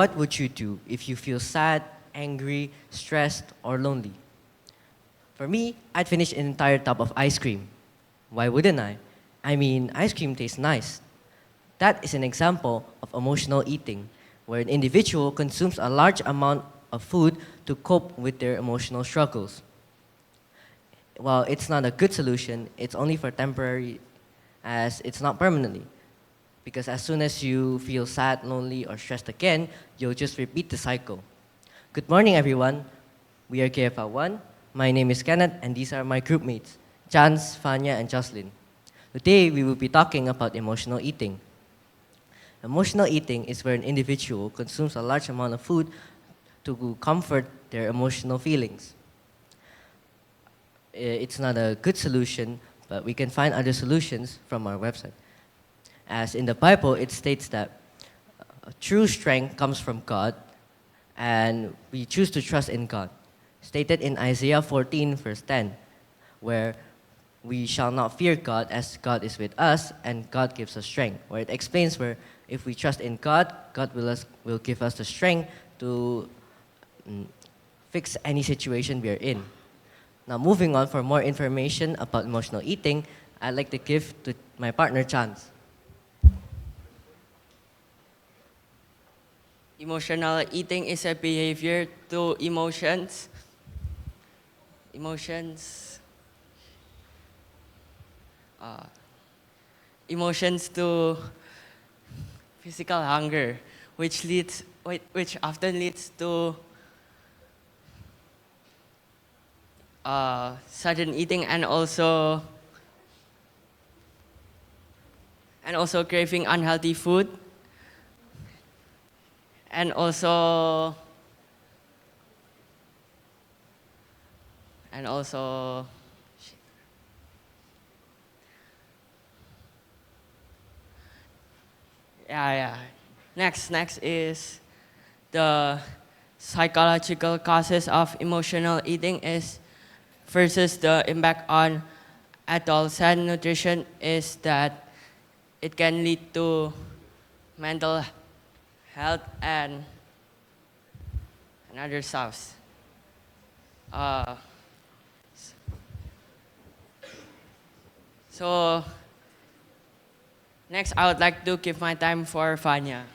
what would you do if you feel sad, angry, stressed, or lonely? For me, I'd finish an entire tub of ice cream. Why wouldn't I? I mean, ice cream tastes nice. That is an example of emotional eating, where an individual consumes a large amount of food to cope with their emotional struggles. While it's not a good solution, it's only for temporary, as it's not permanently. Because as soon as you feel sad, lonely, or stressed again, you'll just repeat the cycle. Good morning, everyone. We are KFL 1. My name is Kenneth, and these are my group mates, Chance, Vanya, and Josellyn. Today, we will be talking about emotional eating. Emotional eating is where an individual consumes a large amount of food to comfort their emotional feelings. It's not a good solution, but we can find other solutions from our website. As in the Bible, it states that true strength comes from God, and we choose to trust in God. Stated in Isaiah 14, verse 10, where we shall not fear God as God is with us, and God gives us strength. Where it explains where if we trust in God, God will give us the strength to fix any situation we are in. Now, moving on, for more information about emotional eating, I'd like to give to my partner, Chance. Emotional eating is a behavior to emotions to physical hunger, which often leads to sudden eating and also craving unhealthy food, and also yeah. Next is the psychological causes of emotional eating is versus the impact on adults and nutrition is that it can lead to mental health and other stuffs. So next, I would like to give my time for Vanya.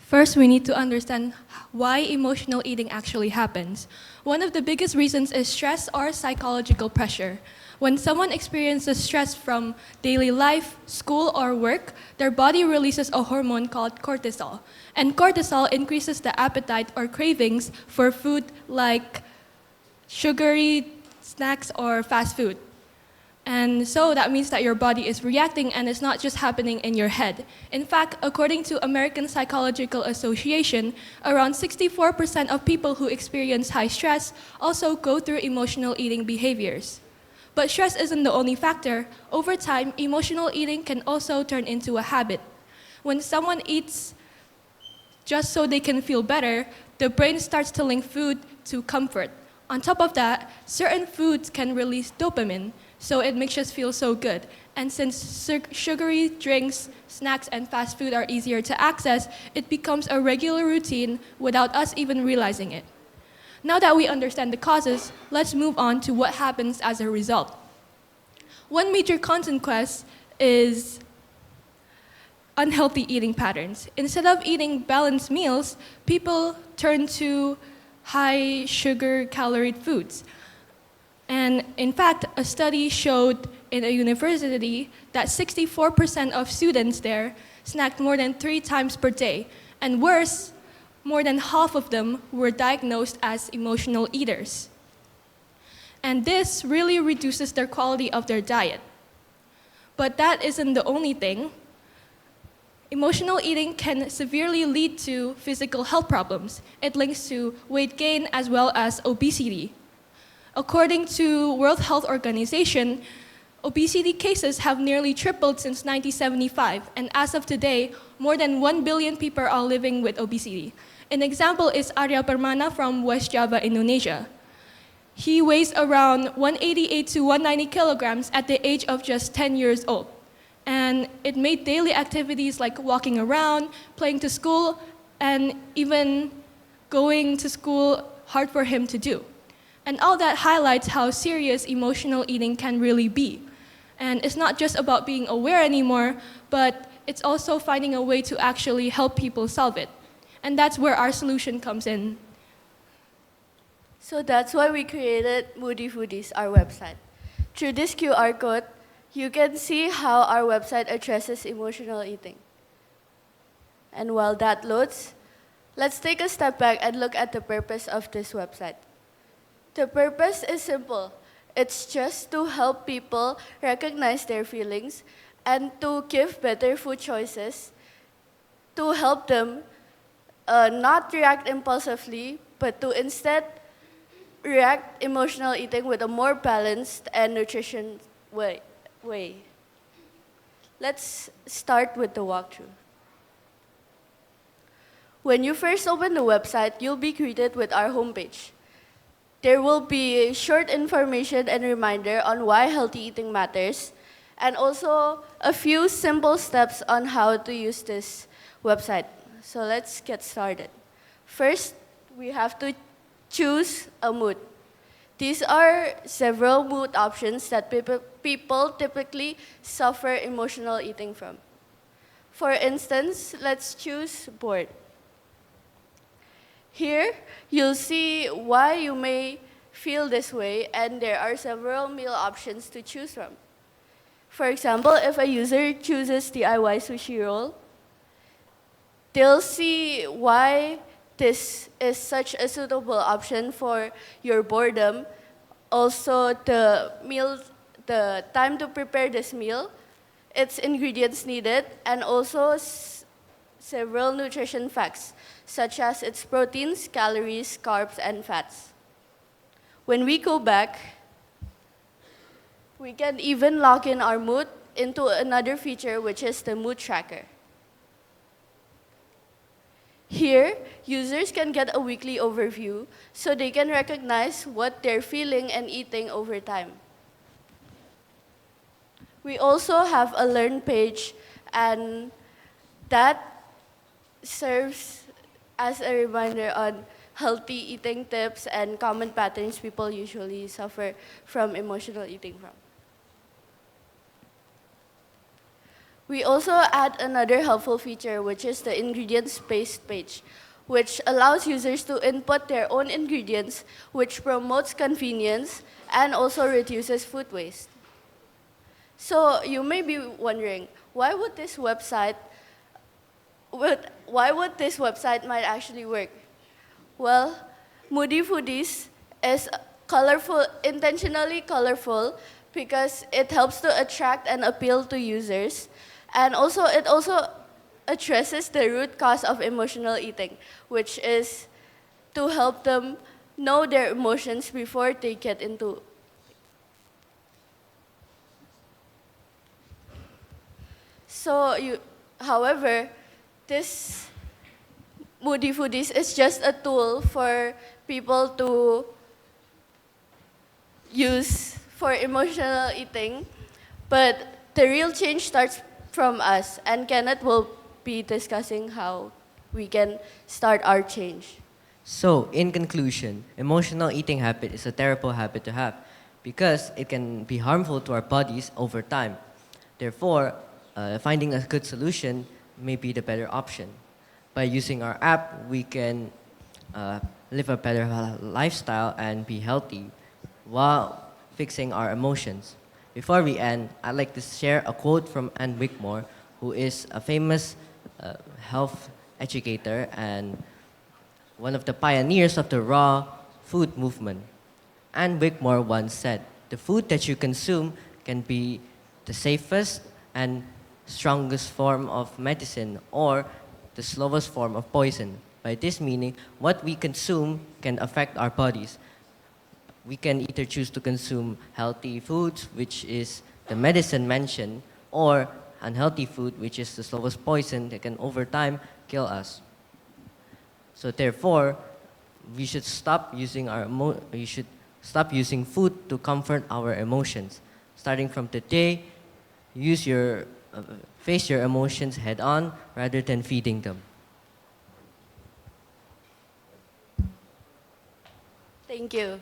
First, we need to understand why emotional eating actually happens. One of the biggest reasons is stress or psychological pressure. When someone experiences stress from daily life, school, or work, their body releases a hormone called cortisol. And cortisol increases the appetite or cravings for food like sugary snacks or fast food. And so that means that your body is reacting and it's not just happening in your head. In fact, according to American Psychological Association, around 64% of people who experience high stress also go through emotional eating behaviors. But stress isn't the only factor. Over time, emotional eating can also turn into a habit. When someone eats just so they can feel better, the brain starts to link food to comfort. On top of that, certain foods can release dopamine, so it makes us feel so good. And since sugary drinks, snacks, and fast food are easier to access, it becomes a regular routine without us even realizing it. Now that we understand the causes, let's move on to what happens as a result. One major consequence is unhealthy eating patterns. Instead of eating balanced meals, people turn to high sugar calorie foods. And in fact, a study showed in a university that 64% of students there snacked more than 3 times per day. And worse, more than half of them were diagnosed as emotional eaters. And this really reduces their quality of their diet. But that isn't the only thing. Emotional eating can severely lead to physical health problems. It links to weight gain as well as obesity. According to World Health Organization, obesity cases have nearly tripled since 1975, and as of today, more than 1 billion people are living with obesity. An example is Arya Permana from West Java, Indonesia. He weighs around 188 to 190 kilograms at the age of just 10 years old. And it made daily activities like walking around, playing to school, and even going to school hard for him to do. And all that highlights how serious emotional eating can really be. And it's not just about being aware anymore, but it's also finding a way to actually help people solve it. And that's where our solution comes in. So that's why we created MoodyFoodies, our website. Through this QR code, you can see how our website addresses emotional eating. And while that loads, let's take a step back and look at the purpose of this website. The purpose is simple. It's just to help people recognize their feelings and to give better food choices, to help them not react impulsively, but to instead react emotional eating with a more balanced and nutritious way. Let's start with the walkthrough. When you first open the website, you'll be greeted with our homepage. There will be short information and reminder on why healthy eating matters, and also a few simple steps on how to use this website. So let's get started. First, we have to choose a mood. These are several mood options that people typically suffer emotional eating from. For instance, let's choose bored. Here, you'll see why you may feel this way, and there are several meal options to choose from. For example, if a user chooses DIY sushi roll, they'll see why this is such a suitable option for your boredom. Also, the time to prepare this meal, its ingredients needed, and also several nutrition facts, such as its proteins, calories, carbs, and fats. When we go back, we can even lock in our mood into another feature, which is the mood tracker. Here, users can get a weekly overview so they can recognize what they're feeling and eating over time. We also have a learn page, and that serves as a reminder on healthy eating tips and common patterns people usually suffer from emotional eating from. We also add another helpful feature, which is the ingredients-based page, which allows users to input their own ingredients, which promotes convenience and also reduces food waste. So you may be wondering, why would this website might actually work? Well, MoodyFoodies is colorful, intentionally colorful, because it helps to attract and appeal to users. And also, it also addresses the root cause of emotional eating, which is to help them know their emotions before they get into. However, this MoodyFoodies is just a tool for people to use for emotional eating, but the real change starts from us, and Kenneth will be discussing how we can start our change. So, in conclusion, emotional eating habit is a terrible habit to have because it can be harmful to our bodies over time. Therefore, finding a good solution may be the better option. By using our app, we can live a better lifestyle and be healthy while fixing our emotions. Before we end, I'd like to share a quote from Anne Wickmore, who is a famous health educator and one of the pioneers of the raw food movement. Anne Wickmore once said, "The food that you consume can be the safest and strongest form of medicine or the slowest form of poison." By this meaning, what we consume can affect our bodies. We can either choose to consume healthy foods, which is the medicine mentioned, or unhealthy food, which is the slowest poison that can over time kill us. So therefore, we should Stop using food to comfort our emotions. Starting from today, face your emotions head on rather than feeding them. Thank you.